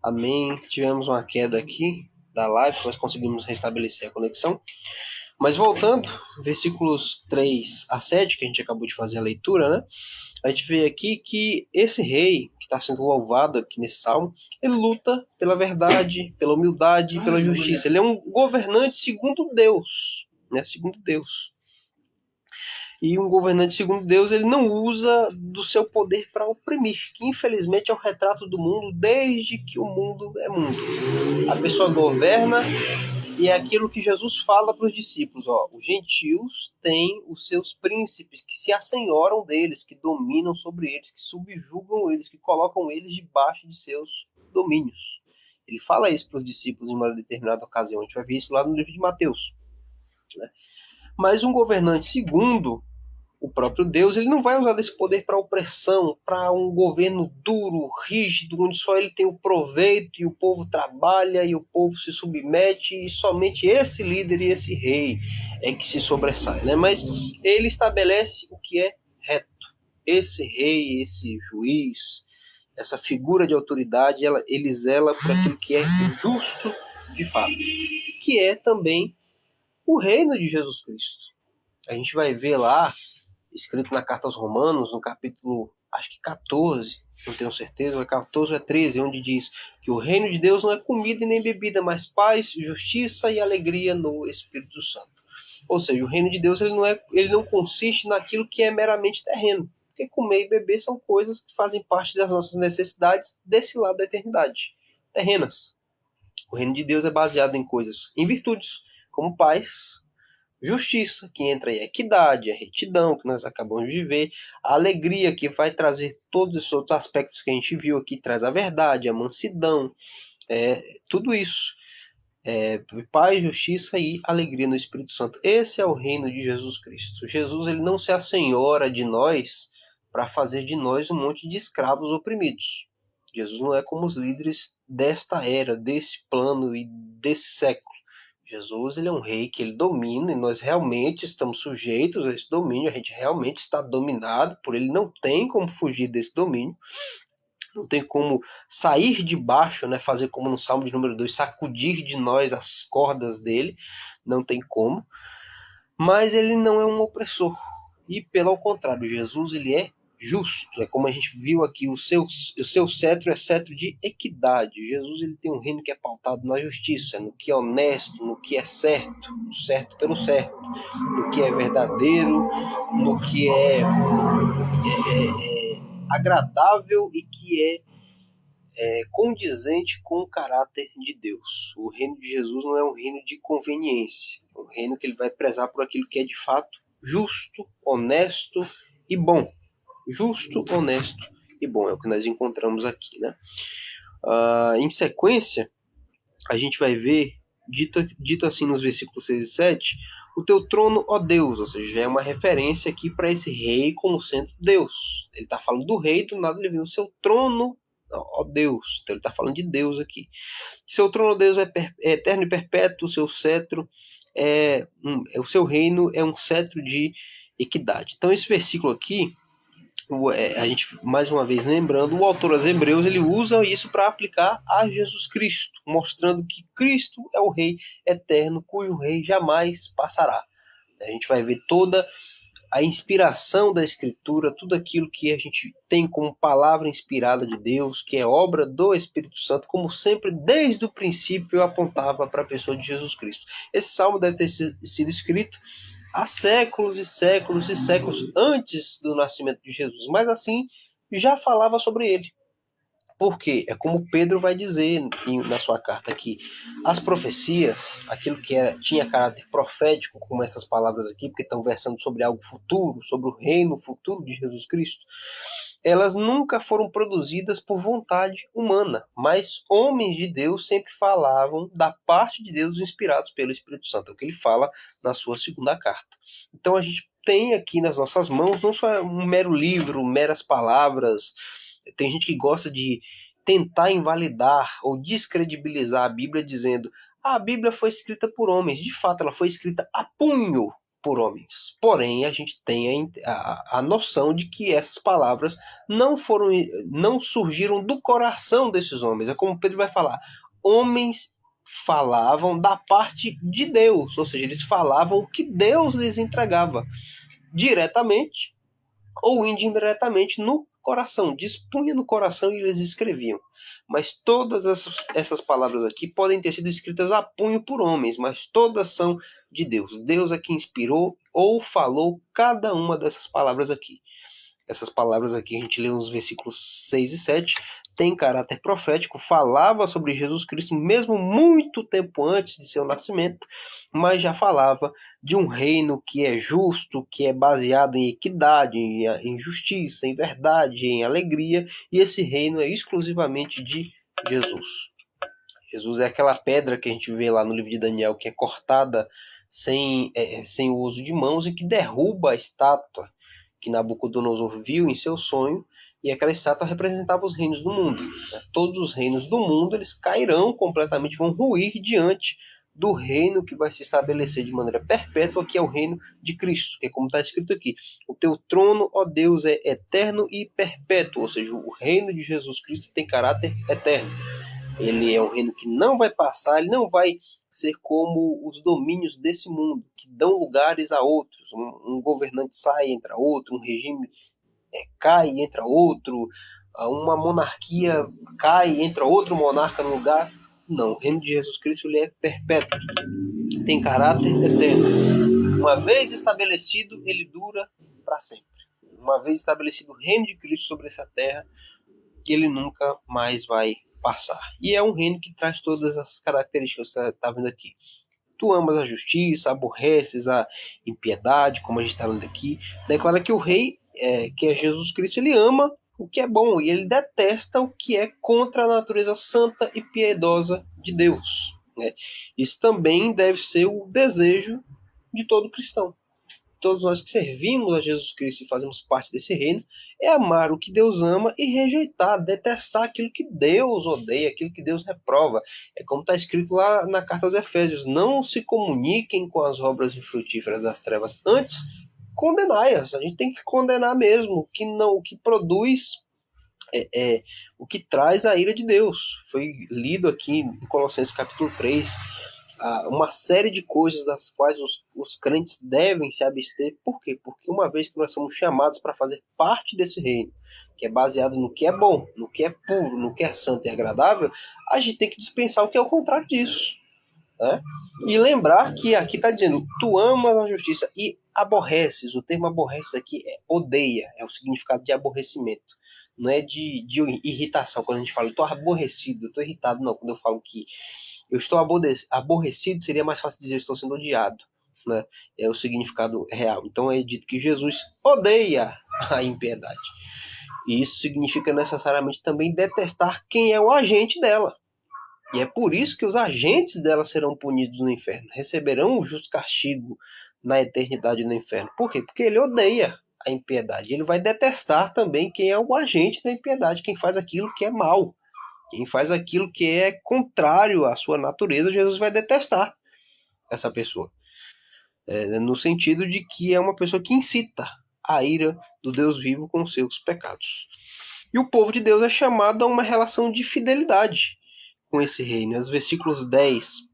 Amém. Tivemos uma queda aqui da live, mas conseguimos restabelecer a conexão. Mas voltando, versículos 3 a 7, que a gente acabou de fazer a leitura, né? A gente vê aqui que esse rei, que está sendo louvado aqui nesse salmo, ele luta pela verdade, pela humildade, pela justiça. Ele é um governante segundo Deus, né? Segundo Deus. E um governante segundo Deus, ele não usa do seu poder para oprimir, que infelizmente é o retrato do mundo desde que o mundo é mundo. A pessoa governa e é aquilo que Jesus fala para os discípulos, ó, os gentios têm os seus príncipes que se assenhoram deles, que dominam sobre eles, que subjugam eles, que colocam eles debaixo de seus domínios. Ele fala isso para os discípulos em uma determinada ocasião, a gente vai ver isso lá no livro de Mateus, né? Mas um governante segundo o próprio Deus, ele não vai usar desse poder para opressão, para um governo duro, rígido, onde só ele tem o proveito e o povo trabalha e o povo se submete e somente esse líder e esse rei é que se sobressai, né? Mas ele estabelece o que é reto. Esse rei, esse juiz, essa figura de autoridade, ele zela por aquilo que é justo de fato, que é também o reino de Jesus Cristo. A gente vai ver lá escrito na carta aos Romanos, no capítulo, acho que 14, não tenho certeza, é 14 ou é 13, onde diz que o reino de Deus não é comida e nem bebida, mas paz, justiça e alegria no Espírito Santo. Ou seja, o reino de Deus ele não consiste naquilo que é meramente terreno, porque comer e beber são coisas que fazem parte das nossas necessidades desse lado da eternidade, terrenas. O reino de Deus é baseado em coisas, em virtudes, como paz, justiça, que entra em equidade, a retidão, que nós acabamos de ver, a alegria, que vai trazer todos os outros aspectos que a gente viu aqui, traz a verdade, a mansidão, tudo isso. Paz, justiça e alegria no Espírito Santo. Esse é o reino de Jesus Cristo. Jesus, ele não se assenhora de nós para fazer de nós um monte de escravos oprimidos. Jesus não é como os líderes desta era, desse plano e desse século. Jesus, ele é um rei que ele domina e nós realmente estamos sujeitos a esse domínio, a gente realmente está dominado por ele, não tem como fugir desse domínio, não tem como sair de baixo, né, fazer como no Salmo de número 2, sacudir de nós as cordas dele, não tem como, mas ele não é um opressor, e pelo contrário, Jesus, ele é justo, é como a gente viu aqui, o seu cetro é cetro de equidade. Jesus, ele tem um reino que é pautado na justiça, no que é honesto, no que é certo, certo pelo certo, no que é verdadeiro, no que é agradável e que é condizente com o caráter de Deus. O reino de Jesus não é um reino de conveniência, é um reino que ele vai prezar por aquilo que é de fato justo, honesto e bom. Justo, honesto e bom, é o que nós encontramos aqui, né? Em sequência, a gente vai ver, dito assim nos versículos 6 e 7, o teu trono, ó Deus, ou seja, já é uma referência aqui para esse rei como sendo Deus. Ele está falando do rei, do nada ele vem o seu trono, ó Deus, então ele está falando de Deus aqui. Seu trono, ó Deus, é eterno e perpétuo, o seu cetro, o seu reino é um cetro de equidade. Então esse versículo aqui, a gente, mais uma vez lembrando, o autor aos Hebreus, ele usa isso para aplicar a Jesus Cristo, mostrando que Cristo é o Rei eterno, cujo Rei jamais passará. A gente vai ver toda a inspiração da Escritura, tudo aquilo que a gente tem como palavra inspirada de Deus, que é obra do Espírito Santo, como sempre, desde o princípio, apontava para a pessoa de Jesus Cristo. Esse salmo deve ter sido escrito há séculos e séculos e séculos antes do nascimento de Jesus, mas assim já falava sobre ele. Porque é como Pedro vai dizer na sua carta aqui, as profecias, aquilo que tinha caráter profético, como essas palavras aqui, porque estão versando sobre algo futuro, sobre o reino futuro de Jesus Cristo, elas nunca foram produzidas por vontade humana, mas homens de Deus sempre falavam da parte de Deus inspirados pelo Espírito Santo, é o que ele fala na sua segunda carta. Então a gente tem aqui nas nossas mãos não só um mero livro, meras palavras. Tem gente que gosta de tentar invalidar ou descredibilizar a Bíblia dizendo a Bíblia foi escrita por homens. De fato, ela foi escrita a punho por homens. Porém, a gente tem a noção de que essas palavras não surgiram do coração desses homens. É como Pedro vai falar, homens falavam da parte de Deus, ou seja, eles falavam o que Deus lhes entregava diretamente ou indiretamente no coração, dispunha no coração e eles escreviam. Mas todas essas palavras aqui podem ter sido escritas a punho por homens, mas todas são de Deus. Deus é que inspirou ou falou cada uma dessas palavras aqui. Essas palavras aqui a gente lê nos versículos 6 e 7, tem caráter profético, falava sobre Jesus Cristo mesmo muito tempo antes de seu nascimento, mas já falava de um reino que é justo, que é baseado em equidade, em justiça, em verdade, em alegria, e esse reino é exclusivamente de Jesus. Jesus é aquela pedra que a gente vê lá no livro de Daniel, que é cortada sem o uso de mãos e que derruba a estátua que Nabucodonosor viu em seu sonho, e aquela estátua representava os reinos do mundo. Todos os reinos do mundo eles cairão completamente, vão ruir diante do reino que vai se estabelecer de maneira perpétua, que é o reino de Cristo, que é como está escrito aqui, o teu trono, ó Deus, é eterno e perpétuo, ou seja, o reino de Jesus Cristo tem caráter eterno. Ele é um reino que não vai passar, ele não vai ser como os domínios desse mundo, que dão lugares a outros. Um governante sai, entra outro, um regime cai, entra outro, uma monarquia cai, entra outro monarca no lugar. Não, o reino de Jesus Cristo ele é perpétuo, tem caráter eterno. Uma vez estabelecido, ele dura para sempre. Uma vez estabelecido o reino de Cristo sobre essa terra, ele nunca mais vai passar. E é um reino que traz todas as características que você está vendo aqui. Tu amas a justiça, aborreces a impiedade, como a gente está lendo aqui. Declara que o rei, que é Jesus Cristo, ele ama o que é bom e ele detesta o que é contra a natureza santa e piedosa de Deus. Né? Isso também deve ser o desejo de todo cristão. Todos nós que servimos a Jesus Cristo e fazemos parte desse reino, é amar o que Deus ama e rejeitar, detestar aquilo que Deus odeia, aquilo que Deus reprova. É como está escrito lá na carta aos Efésios, não se comuniquem com as obras infrutíferas das trevas, antes condenai-as. A gente tem que condenar mesmo o que produz, o que traz a ira de Deus. Foi lido aqui em Colossenses capítulo 3, uma série de coisas das quais os crentes devem se abster. Por quê? Porque uma vez que nós somos chamados para fazer parte desse reino, que é baseado no que é bom, no que é puro, no que é santo e agradável, a gente tem que dispensar o que é o contrário disso. Né? E lembrar que aqui está dizendo, tu amas a justiça e aborreces. O termo aborreces aqui é odeia, é o significado de aborrecimento. Não é de irritação. Quando a gente fala, eu estou aborrecido, eu estou irritado, não. Quando eu falo que eu estou aborrecido, seria mais fácil dizer estou sendo odiado. Né? É o significado real. Então é dito que Jesus odeia a impiedade. E isso significa necessariamente também detestar quem é o agente dela. E é por isso que os agentes dela serão punidos no inferno. Receberão o justo castigo na eternidade no inferno. Por quê? Porque ele odeia a impiedade. Ele vai detestar também quem é o agente da impiedade, quem faz aquilo que é mal. Quem faz aquilo que é contrário à sua natureza, Jesus vai detestar essa pessoa. No sentido de que é uma pessoa que incita a ira do Deus vivo com seus pecados. E o povo de Deus é chamado a uma relação de fidelidade com esse reino. Nos versículos 10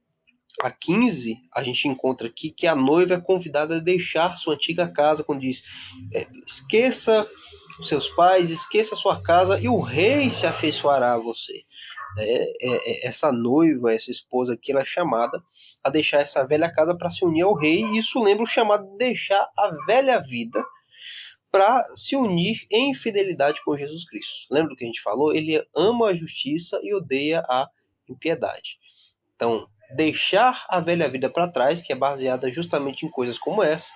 a 15, a gente encontra aqui que a noiva é convidada a deixar sua antiga casa, quando diz, esqueça os seus pais, esqueça a sua casa e o rei se afeiçoará a você. Essa noiva, essa esposa aqui, ela é chamada a deixar essa velha casa para se unir ao rei, e isso lembra o chamado de deixar a velha vida para se unir em fidelidade com Jesus Cristo. Lembra do que a gente falou? Ele ama a justiça e odeia a impiedade. Então, deixar a velha vida para trás, que é baseada justamente em coisas como essa,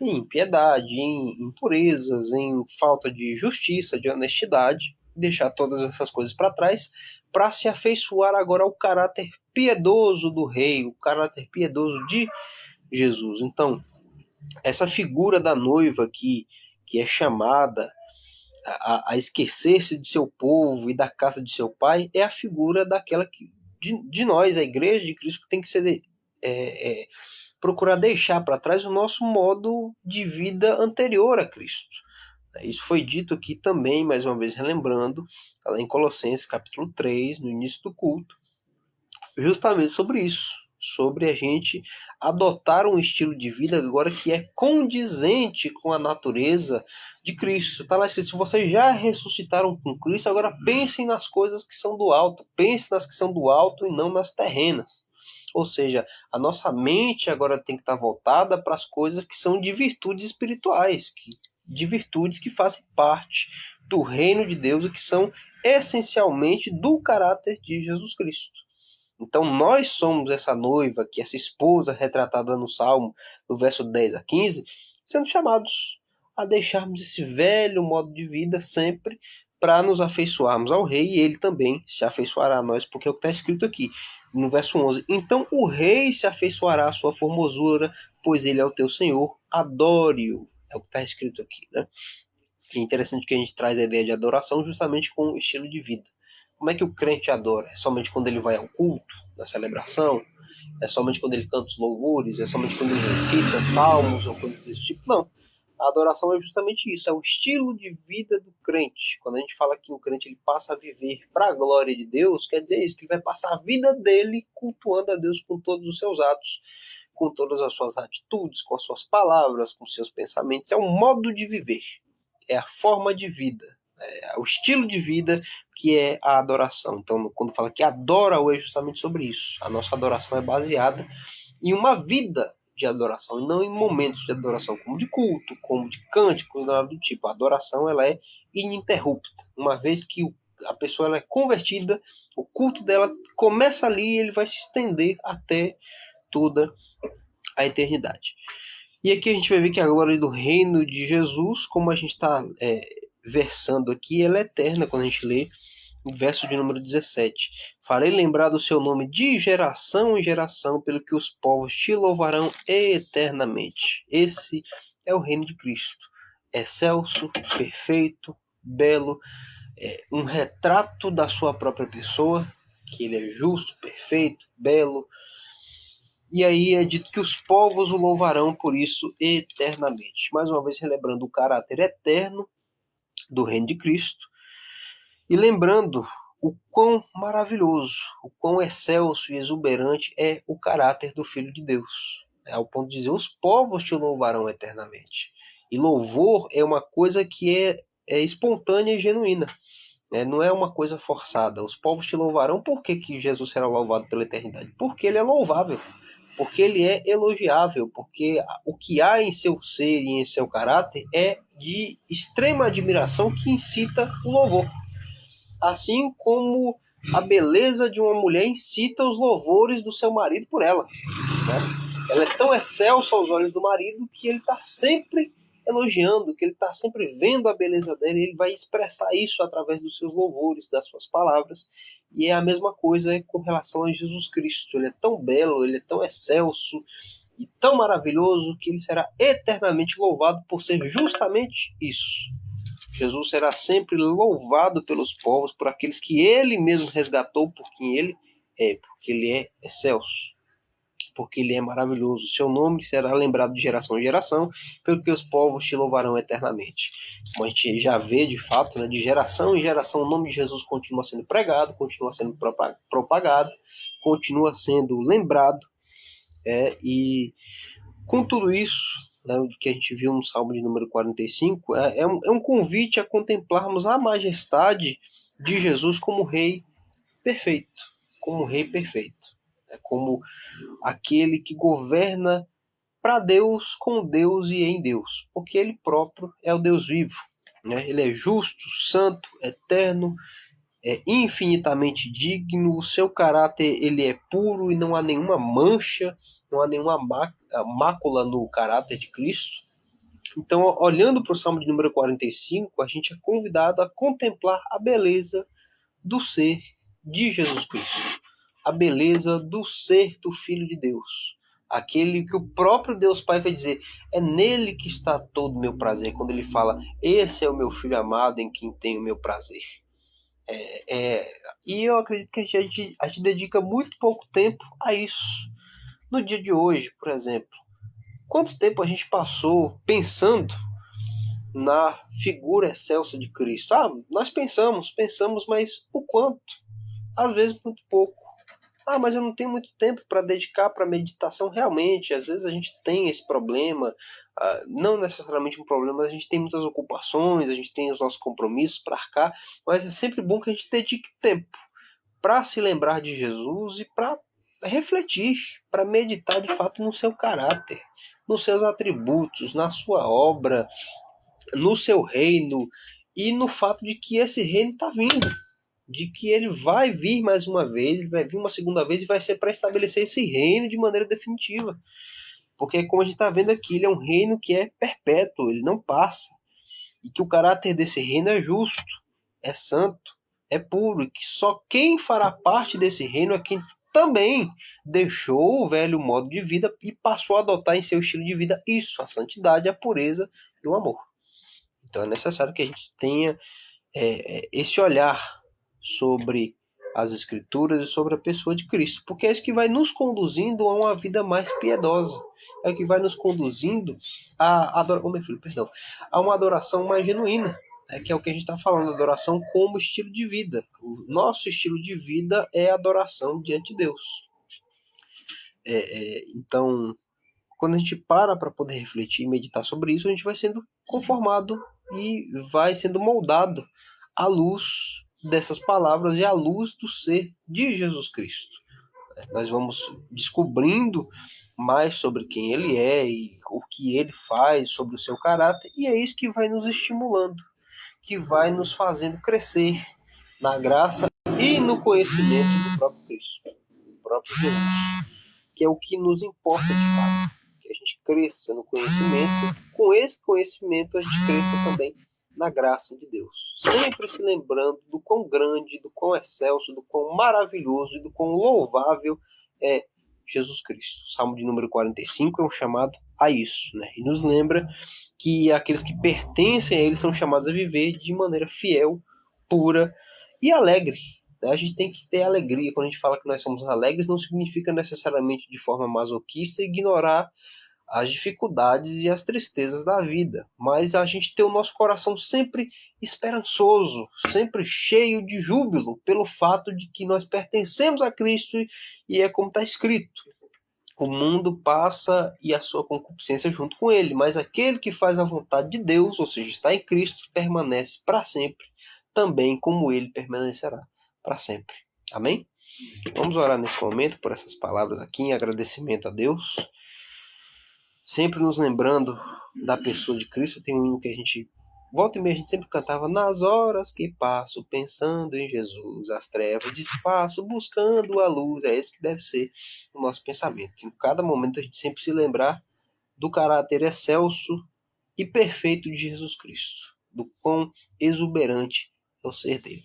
em impiedade, em impurezas, em falta de justiça, de honestidade, deixar todas essas coisas para trás, para se afeiçoar agora ao caráter piedoso do rei, o caráter piedoso de Jesus. Então, essa figura da noiva que é chamada a esquecer-se de seu povo e da casa de seu pai, é a figura daquela de nós, a igreja de Cristo, que tem que ser procurar deixar para trás o nosso modo de vida anterior a Cristo. Isso foi dito aqui também, mais uma vez relembrando, lá em Colossenses capítulo 3, no início do culto, justamente sobre isso, sobre a gente adotar um estilo de vida agora que é condizente com a natureza de Cristo. Está lá escrito, se vocês já ressuscitaram com Cristo, agora pensem nas coisas que são do alto, pensem nas que são do alto e não nas terrenas. Ou seja, a nossa mente agora tem que estar voltada para as coisas que são de virtudes espirituais, de virtudes que fazem parte do reino de Deus e que são essencialmente do caráter de Jesus Cristo. Então nós somos essa noiva, que essa esposa retratada no Salmo, do verso 10 a 15, sendo chamados a deixarmos esse velho modo de vida sempre para nos afeiçoarmos ao rei, e ele também se afeiçoará a nós, porque é o que está escrito aqui, no verso 11. Então o rei se afeiçoará à sua formosura, pois ele é o teu Senhor, adore-o. É o que está escrito aqui, né? É interessante que a gente traz a ideia de adoração justamente com o estilo de vida. Como é que o crente adora? É somente quando ele vai ao culto, na celebração? É somente quando ele canta os louvores? É somente quando ele recita salmos ou coisas desse tipo? Não. A adoração é justamente isso, é o estilo de vida do crente. Quando a gente fala que o crente ele passa a viver para a glória de Deus, quer dizer isso, que ele vai passar a vida dele cultuando a Deus com todos os seus atos, com todas as suas atitudes, com as suas palavras, com os seus pensamentos. É um modo de viver, é a forma de vida, é o estilo de vida que é a adoração. Então, quando fala que adora-o, é justamente sobre isso. A nossa adoração é baseada em uma vida de adoração, e não em momentos de adoração, como de culto, como de cânticos, nada do tipo. A adoração ela é ininterrupta. Uma vez que a pessoa ela é convertida, o culto dela começa ali e ele vai se estender até toda a eternidade. E aqui a gente vai ver que a glória do reino de Jesus, como a gente está versando aqui, ela é eterna quando a gente lê o verso de número 17. Farei lembrar do seu nome de geração em geração, pelo que os povos te louvarão eternamente. Esse é o reino de Cristo. Excelso, perfeito, belo, um retrato da sua própria pessoa, que ele é justo, perfeito, belo. E aí é dito que os povos o louvarão por isso eternamente. Mais uma vez relembrando o caráter eterno do reino de Cristo e lembrando o quão maravilhoso, o quão excelso e exuberante é o caráter do Filho de Deus. Ao ponto de dizer, os povos te louvarão eternamente. E louvor é uma coisa que é espontânea e genuína. Não é uma coisa forçada. Os povos te louvarão. Por que Jesus será louvado pela eternidade? Porque ele é louvável. Porque ele é elogiável. Porque o que há em seu ser e em seu caráter é de extrema admiração que incita o louvor. Assim como a beleza de uma mulher incita os louvores do seu marido por ela, né? Ela é tão excelsa aos olhos do marido que ele está sempre elogiando, que ele está sempre vendo a beleza dela, e ele vai expressar isso através dos seus louvores, das suas palavras. E é a mesma coisa com relação a Jesus Cristo. Ele é tão belo, ele é tão excelso e tão maravilhoso que ele será eternamente louvado por ser justamente isso. Jesus será sempre louvado pelos povos, por aqueles que ele mesmo resgatou, por quem ele é, porque ele é excelso, porque ele é maravilhoso. Seu nome será lembrado de geração em geração, pelo que os povos te louvarão eternamente. Como a gente já vê de fato, né, de geração em geração, o nome de Jesus continua sendo pregado, continua sendo propagado, continua sendo lembrado, e com tudo isso, né, que a gente viu no Salmo de número 45, é um convite a contemplarmos a majestade de Jesus como Rei perfeito, como Rei perfeito, como aquele que governa para Deus, com Deus e em Deus, porque ele próprio é o Deus vivo, né? Ele é justo, santo, eterno, é infinitamente digno, o seu caráter ele é puro e não há nenhuma mancha, não há nenhuma mácula no caráter de Cristo. Então, olhando para o Salmo de número 45, a gente é convidado a contemplar a beleza do ser de Jesus Cristo, a beleza do ser do Filho de Deus, aquele que o próprio Deus Pai vai dizer, é nele que está todo o meu prazer, quando ele fala, esse é o meu Filho amado em quem tenho o meu prazer. E eu acredito que a gente dedica muito pouco tempo a isso. No dia de hoje, por exemplo, quanto tempo a gente passou pensando na figura excelsa de Cristo? Nós pensamos, mas o quanto? Às vezes muito pouco. Mas eu não tenho muito tempo para dedicar para meditação. Realmente, às vezes a gente tem esse problema, não necessariamente um problema, mas a gente tem muitas ocupações, a gente tem os nossos compromissos para arcar, mas é sempre bom que a gente dedique tempo para se lembrar de Jesus e para refletir, para meditar de fato no seu caráter, nos seus atributos, na sua obra, no seu reino e no fato de que esse reino está vindo, de que ele vai vir mais uma vez, ele vai vir uma segunda vez e vai ser para estabelecer esse reino de maneira definitiva. Porque, como a gente está vendo aqui, ele é um reino que é perpétuo, ele não passa. E que o caráter desse reino é justo, é santo, é puro. E que só quem fará parte desse reino é quem também deixou o velho modo de vida e passou a adotar em seu estilo de vida isso, a santidade, a pureza e o amor. Então é necessário que a gente tenha esse olhar sobre as Escrituras e sobre a pessoa de Cristo, porque é isso que vai nos conduzindo a uma vida mais piedosa, é o que vai nos conduzindo a uma adoração mais genuína, que é o que a gente está falando, adoração como estilo de vida. O nosso estilo de vida é adoração diante de Deus. Então, quando a gente para poder refletir e meditar sobre isso, a gente vai sendo conformado e vai sendo moldado à luz dessas palavras e à luz do ser de Jesus Cristo. Nós vamos descobrindo mais sobre quem ele é e o que ele faz, sobre o seu caráter, e é isso que vai nos estimulando, que vai nos fazendo crescer na graça e no conhecimento do próprio Cristo, do próprio Jesus, que é o que nos importa de fato. Que a gente cresça no conhecimento, com esse conhecimento a gente cresça também na graça de Deus. Sempre se lembrando do quão grande, do quão excelso, do quão maravilhoso e do quão louvável é Jesus Cristo. O Salmo de número 45 é um chamado a isso, né? E nos lembra que aqueles que pertencem a ele são chamados a viver de maneira fiel, pura e alegre. A gente tem que ter alegria. Quando a gente fala que nós somos alegres, não significa necessariamente de forma masoquista ignorar as dificuldades e as tristezas da vida, mas a gente ter o nosso coração sempre esperançoso, sempre cheio de júbilo pelo fato de que nós pertencemos a Cristo e é como está escrito: o mundo passa e a sua concupiscência junto com ele, mas aquele que faz a vontade de Deus, ou seja, está em Cristo, permanece para sempre, também como ele permanecerá para sempre. Amém? Vamos orar nesse momento por essas palavras aqui, em agradecimento a Deus. Sempre nos lembrando da pessoa de Cristo. Tem um hino que a gente, volta e meia, a gente sempre cantava: nas horas que passo pensando em Jesus, as trevas desfaço buscando a luz. É esse que deve ser o nosso pensamento. Em cada momento a gente sempre se lembrar do caráter excelso e perfeito de Jesus Cristo, do quão exuberante é o ser dele.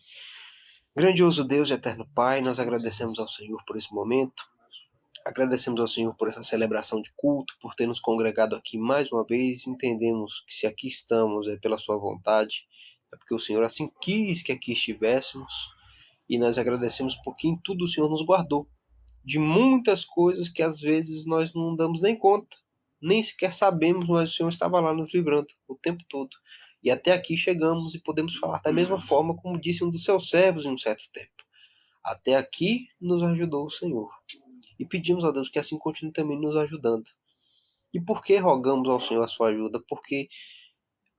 Grandioso Deus e eterno Pai, nós agradecemos ao Senhor por esse momento. Agradecemos ao Senhor por essa celebração de culto, por ter nos congregado aqui mais uma vez. Entendemos que se aqui estamos é pela sua vontade, é porque o Senhor assim quis que aqui estivéssemos. E nós agradecemos porque em tudo o Senhor nos guardou. De muitas coisas que às vezes nós não damos nem conta, nem sequer sabemos, mas o Senhor estava lá nos livrando o tempo todo. E até aqui chegamos e podemos falar da mesma forma como disse um dos seus servos em um certo tempo: até aqui nos ajudou o Senhor. E pedimos a Deus que assim continue também nos ajudando. E por que rogamos ao Senhor a sua ajuda? Porque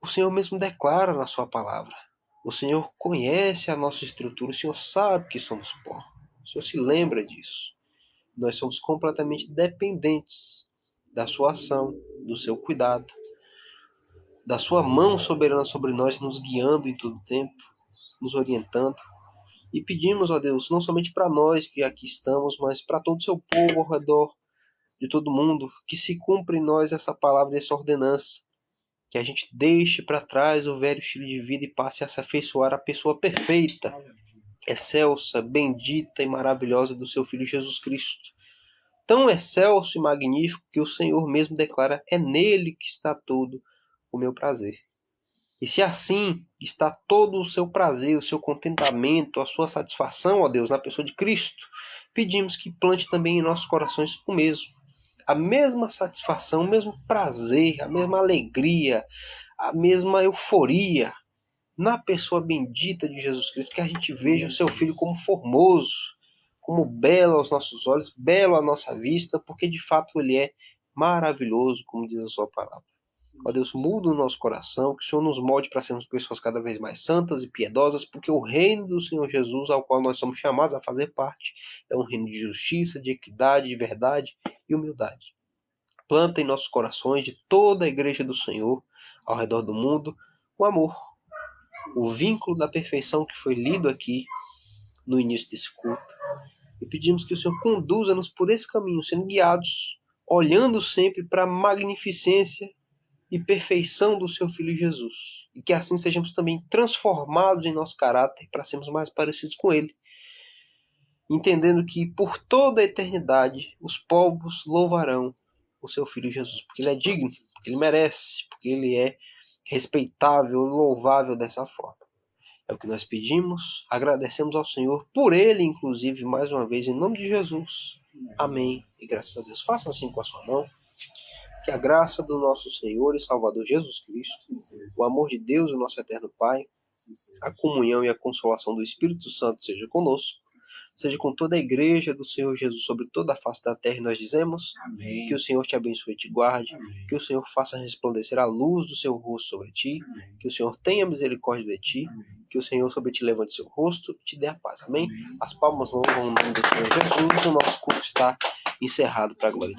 o Senhor mesmo declara na sua palavra. O Senhor conhece a nossa estrutura, o Senhor sabe que somos pó. O Senhor se lembra disso. Nós somos completamente dependentes da sua ação, do seu cuidado, da sua mão soberana sobre nós, nos guiando em todo o tempo, nos orientando. E pedimos a Deus, não somente para nós que aqui estamos, mas para todo o seu povo ao redor de todo mundo, que se cumpra em nós essa palavra e essa ordenança, que a gente deixe para trás o velho estilo de vida e passe a se afeiçoar à pessoa perfeita, excelsa, bendita e maravilhosa do seu Filho Jesus Cristo. Tão excelso e magnífico que o Senhor mesmo declara: é nele que está todo o meu prazer. E se assim está todo o seu prazer, o seu contentamento, a sua satisfação, ó Deus, na pessoa de Cristo, pedimos que plante também em nossos corações o mesmo. a mesma satisfação, o mesmo prazer, a mesma alegria, a mesma euforia na pessoa bendita de Jesus Cristo, que a gente veja o seu Filho como formoso, como belo aos nossos olhos, belo à nossa vista, porque de fato ele é maravilhoso, como diz a sua palavra. Ó Deus, muda o nosso coração, que o Senhor nos molde para sermos pessoas cada vez mais santas e piedosas, porque o reino do Senhor Jesus, ao qual nós somos chamados a fazer parte, é um reino de justiça, de equidade, de verdade e humildade. Planta em nossos corações, de toda a igreja do Senhor, ao redor do mundo, o amor, o vínculo da perfeição que foi lido aqui no início desse culto. E pedimos que o Senhor conduza-nos por esse caminho, sendo guiados, olhando sempre para a magnificência e perfeição do seu Filho Jesus. E que assim sejamos também transformados em nosso caráter para sermos mais parecidos com Ele. Entendendo que por toda a eternidade os povos louvarão o seu Filho Jesus. Porque Ele é digno, porque Ele merece, porque Ele é respeitável, louvável dessa forma. É o que nós pedimos, agradecemos ao Senhor por Ele, inclusive, mais uma vez, em nome de Jesus. Amém. E graças a Deus. Faça assim com a sua mão. Que a graça do nosso Senhor e Salvador Jesus Cristo, o amor de Deus, o nosso eterno Pai, a comunhão e a consolação do Espírito Santo seja conosco, seja com toda a igreja do Senhor Jesus sobre toda a face da terra. E nós dizemos, amém. Que o Senhor te abençoe e te guarde, amém. Que o Senhor faça resplandecer a luz do seu rosto sobre ti, amém. Que o Senhor tenha misericórdia de ti, amém. Que o Senhor sobre ti levante seu rosto e te dê a paz, amém? As palmas louvam o nome do Senhor Jesus. O nosso culto está encerrado para a glória de Deus.